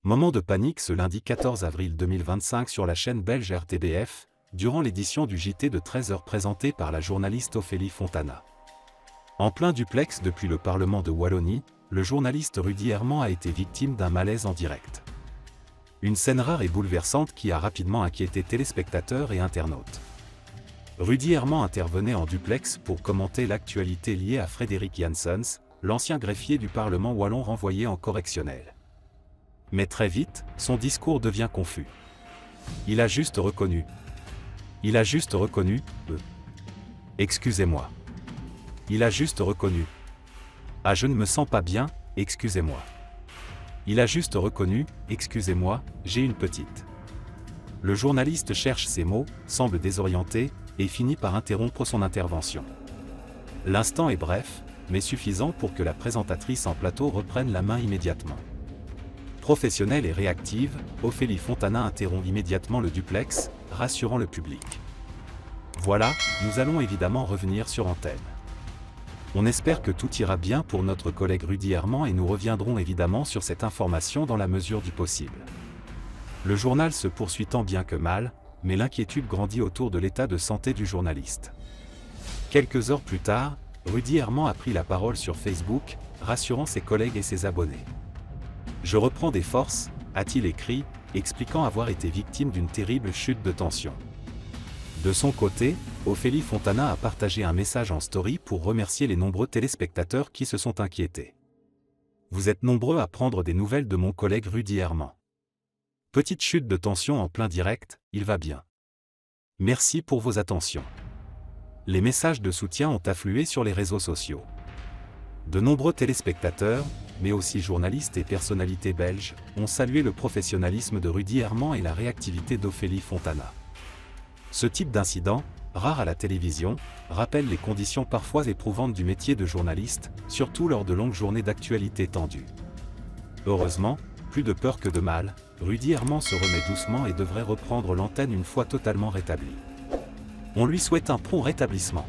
Moment de panique ce lundi 14 avril 2025 sur la chaîne belge RTBF, durant l'édition du JT de 13h présentée par la journaliste Ophélie Fontana. En plein duplex depuis le Parlement de Wallonie, le journaliste Rudy Herman a été victime d'un malaise en direct. Une scène rare et bouleversante qui a rapidement inquiété téléspectateurs et internautes. Rudy Herman intervenait en duplex pour commenter l'actualité liée à Frederik Janssens, l'ancien greffier du Parlement wallon renvoyé en correctionnel. Mais très vite, son discours devient confus. Il a juste reconnu. Excusez-moi. Il a juste reconnu. Ah, je ne me sens pas bien, excusez-moi. Il a juste reconnu, excusez-moi, j'ai une petite. Le journaliste cherche ses mots, semble désorienté, et finit par interrompre son intervention. L'instant est bref, mais suffisant pour que la présentatrice en plateau reprenne la main immédiatement. Professionnelle et réactive, Ophélie Fontana interrompt immédiatement le duplex, rassurant le public. Voilà, nous allons évidemment revenir sur antenne. On espère que tout ira bien pour notre collègue Rudy Herman et nous reviendrons évidemment sur cette information dans la mesure du possible. Le journal se poursuit tant bien que mal, mais l'inquiétude grandit autour de l'état de santé du journaliste. Quelques heures plus tard, Rudy Herman a pris la parole sur Facebook, rassurant ses collègues et ses abonnés. « Je reprends des forces », a-t-il écrit, expliquant avoir été victime d'une terrible chute de tension. De son côté, Ophélie Fontana a partagé un message en story pour remercier les nombreux téléspectateurs qui se sont inquiétés. « Vous êtes nombreux à prendre des nouvelles de mon collègue Rudy Herman. Petite chute de tension en plein direct, il va bien. Merci pour vos attentions. » Les messages de soutien ont afflué sur les réseaux sociaux. De nombreux téléspectateurs, mais aussi journalistes et personnalités belges, ont salué le professionnalisme de Rudy Herman et la réactivité d'Ophélie Fontana. Ce type d'incident, rare à la télévision, rappelle les conditions parfois éprouvantes du métier de journaliste, surtout lors de longues journées d'actualité tendues. Heureusement, plus de peur que de mal, Rudy Herman se remet doucement et devrait reprendre l'antenne une fois totalement rétabli. On lui souhaite un prompt rétablissement.